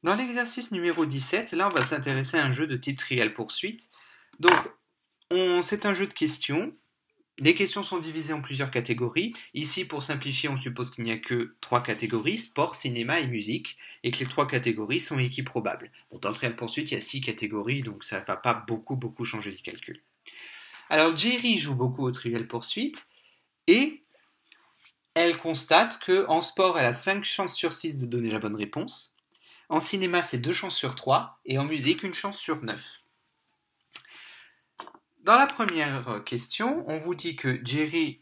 Dans l'exercice numéro 17, là on va s'intéresser à un jeu de type Trivial Poursuite. Donc c'est un jeu de questions. Les questions sont divisées en plusieurs catégories. Ici, pour simplifier, on suppose qu'il n'y a que trois catégories, sport, cinéma et musique, et que les trois catégories sont équiprobables. Bon, dans le Trivial Poursuite, il y a 6 catégories, donc ça ne va pas beaucoup changer les calculs. Alors Jerry joue beaucoup au Trivial Poursuite, et elle constate qu'en sport, elle a 5 chances sur 6 de donner la bonne réponse. En cinéma, c'est 2 chances sur 3, et en musique, 1 chance sur 9. Dans la première question, on vous dit que Jerry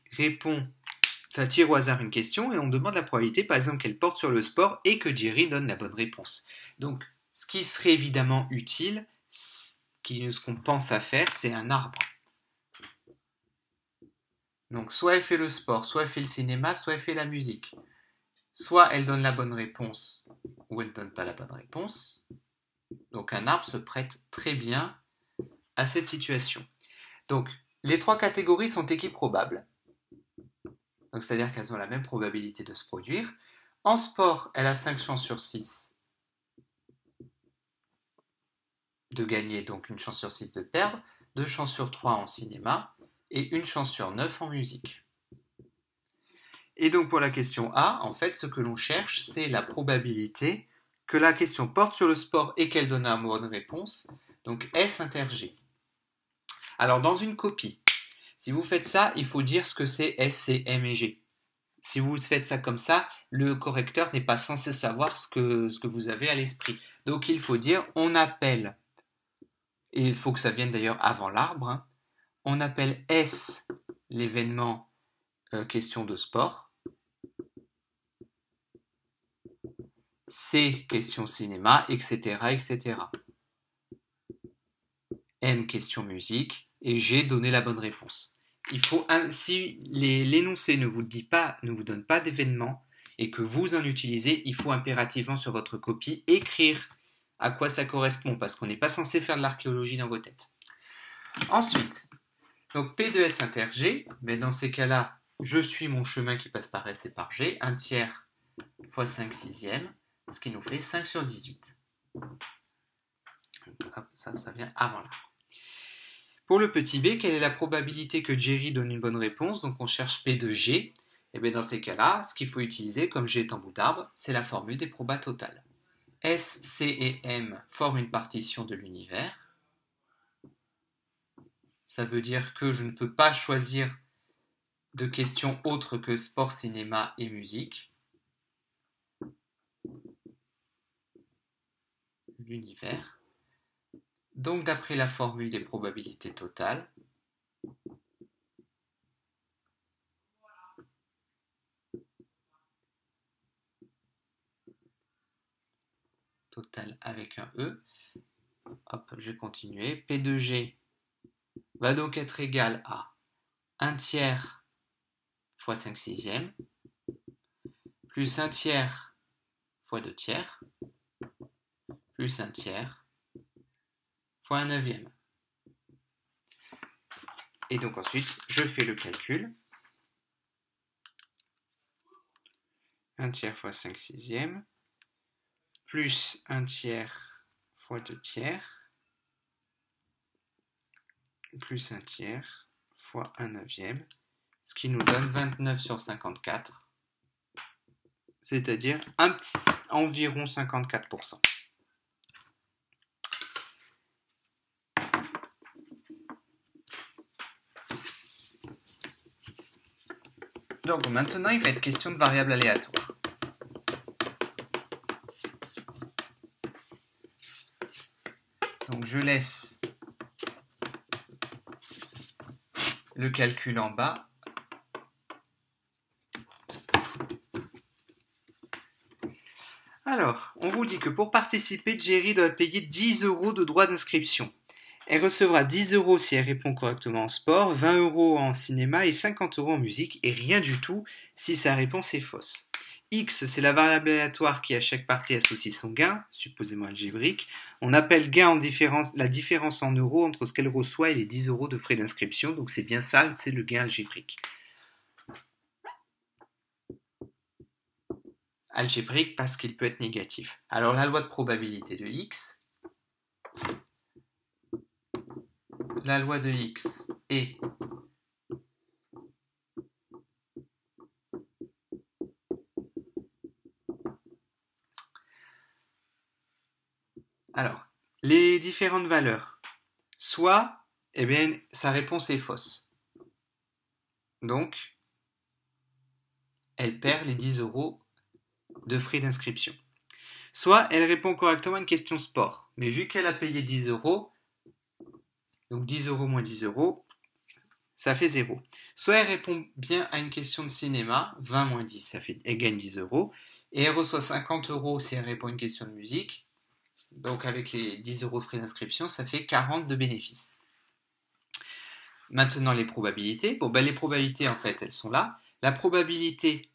tire au hasard une question et on demande la probabilité, par exemple, qu'elle porte sur le sport et que Jerry donne la bonne réponse. Donc, ce qui serait évidemment utile, ce qu'on pense à faire, c'est un arbre. Donc, soit elle fait le sport, soit elle fait le cinéma, soit elle fait la musique. Soit elle donne la bonne réponse, ou elle ne donne pas la bonne réponse. Donc, un arbre se prête très bien à cette situation. Donc, les trois catégories sont équiprobables. Donc, c'est-à-dire qu'elles ont la même probabilité de se produire. En sport, elle a 5 chances sur 6 de gagner, donc 1 chance sur 6 de perdre, 2 chances sur 3 en cinéma et 1 chance sur 9 en musique. Et donc pour la question A, en fait, ce que l'on cherche, c'est la probabilité que la question porte sur le sport et qu'elle donne une bonne réponse, donc S inter G. Alors dans une copie, si vous faites ça, il faut dire ce que c'est S, C, M et G. Si vous faites ça comme ça, le correcteur n'est pas censé savoir ce que vous avez à l'esprit. Donc il faut dire, on appelle, et il faut que ça vienne d'ailleurs avant l'arbre, hein, on appelle S l'événement question de sport, C question cinéma, etc., etc. M question musique, et G donner la bonne réponse. Si l'énoncé ne vous donne pas d'événement et que vous en utilisez, il faut impérativement sur votre copie écrire à quoi ça correspond, parce qu'on n'est pas censé faire de l'archéologie dans vos têtes. Ensuite, donc P de S inter G, mais dans ces cas-là, je suis mon chemin qui passe par S et par G, 1 tiers fois 5 sixièmes, ce qui nous fait 5 sur 18. Hop, ça vient avant là. Pour le petit b, quelle est la probabilité que Jerry donne une bonne réponse? Donc on cherche P de G. Et bien dans ces cas-là, ce qu'il faut utiliser, comme G est en bout d'arbre, c'est la formule des probas totales. S, C et M forment une partition de l'univers. Ça veut dire que je ne peux pas choisir de questions autres que sport, cinéma et musique. L'univers. Donc d'après la formule des probabilités totales, total avec un E, hop, je vais continuer, P de G va donc être égal à 1 tiers fois 5 sixièmes, plus 1 tiers fois 2 tiers, plus 1 tiers fois 1 neuvième. Et donc ensuite, je fais le calcul. 1 tiers fois 5 sixièmes, plus 1 tiers fois 2 tiers, plus 1 tiers fois 1 neuvième, ce qui nous donne 29 sur 54, c'est-à-dire environ 54%. Donc maintenant, il va être question de variables aléatoires. Donc je laisse le calcul en bas. Alors, on vous dit que pour participer, Jerry doit payer 10 € de droits d'inscription. Elle recevra 10 € si elle répond correctement en sport, 20 € en cinéma et 50 € en musique, et rien du tout si sa réponse est fausse. X, c'est la variable aléatoire qui à chaque partie associe son gain, supposément algébrique. On appelle gain la différence en euros entre ce qu'elle reçoit et les 10 € de frais d'inscription, donc c'est bien ça, c'est le gain algébrique. algébrique parce qu'il peut être négatif. Alors la loi de probabilité de x, la loi de x est alors les différentes valeurs. Soit, eh bien, sa réponse est fausse. Donc, elle perd les 10 € de frais d'inscription. Soit, elle répond correctement à une question sport. Mais vu qu'elle a payé 10 €, donc 10 € moins 10 €, ça fait 0. Soit elle répond bien à une question de cinéma, 20 moins 10, ça fait, elle gagne 10 €. Et elle reçoit 50 € si elle répond à une question de musique. Donc avec les 10 € de frais d'inscription, ça fait 40 de bénéfices. Maintenant les probabilités. Bon, ben, les probabilités en fait, elles sont là. La probabilité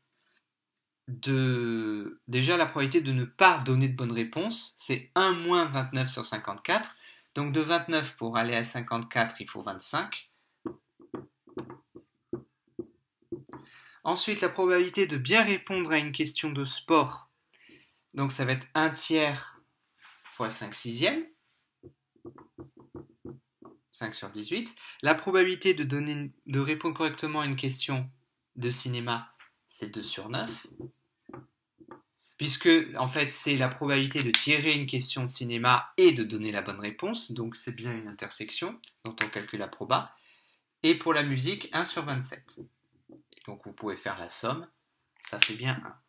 déjà la probabilité de ne pas donner de bonne réponse, c'est 1 moins 29 sur 54. Donc de 29 pour aller à 54, il faut 25. Ensuite, la probabilité de bien répondre à une question de sport, donc ça va être 1 tiers fois 5 sixièmes, 5 sur 18. La probabilité de répondre correctement à une question de cinéma, c'est 2 sur 9. Puisque, en fait, c'est la probabilité de tirer une question de cinéma et de donner la bonne réponse, donc c'est bien une intersection dont on calcule la proba. Et pour la musique, 1 sur 27. Donc vous pouvez faire la somme, ça fait bien 1.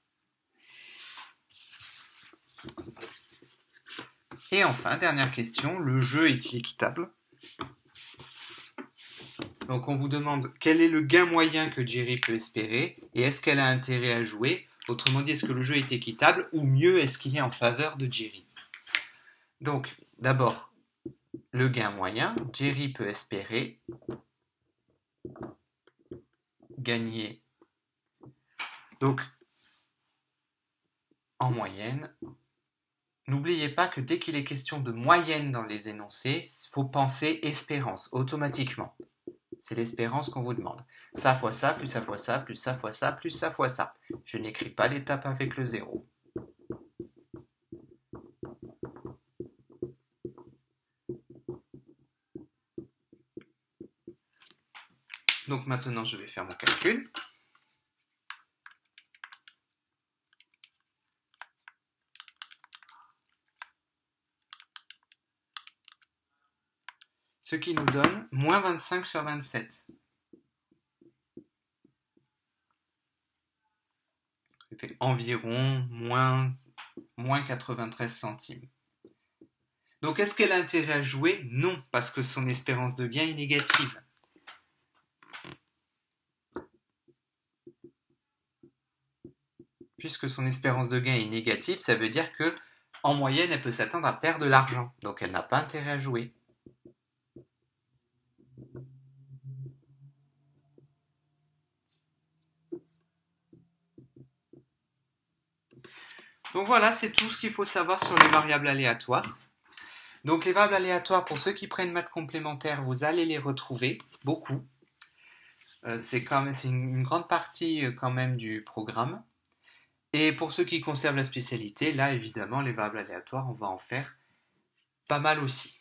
Et enfin, dernière question, le jeu est-il équitable? Donc on vous demande quel est le gain moyen que Jerry peut espérer et est-ce qu'elle a intérêt à jouer? Autrement dit, est-ce que le jeu est équitable ou mieux, est-ce qu'il est en faveur de Jerry? Donc, d'abord, le gain moyen, Jerry peut espérer gagner. Donc, en moyenne, n'oubliez pas que dès qu'il est question de moyenne dans les énoncés, il faut penser espérance automatiquement. C'est l'espérance qu'on vous demande. Ça fois ça, plus ça fois ça, plus ça fois ça, plus ça fois ça. Je n'écris pas l'étape avec le 0. Donc maintenant, je vais faire mon calcul. Ce qui nous donne moins 25 sur 27. Ça fait environ moins 93 centimes. Donc est-ce qu'elle a intérêt à jouer? Non, parce que son espérance de gain est négative. Puisque son espérance de gain est négative, ça veut dire que en moyenne, elle peut s'attendre à perdre de l'argent. Donc elle n'a pas intérêt à jouer. Donc voilà, c'est tout ce qu'il faut savoir sur les variables aléatoires. Donc les variables aléatoires, pour ceux qui prennent maths complémentaires, vous allez les retrouver, beaucoup. C'est une grande partie quand même du programme. Et pour ceux qui conservent la spécialité, là évidemment, les variables aléatoires, on va en faire pas mal aussi.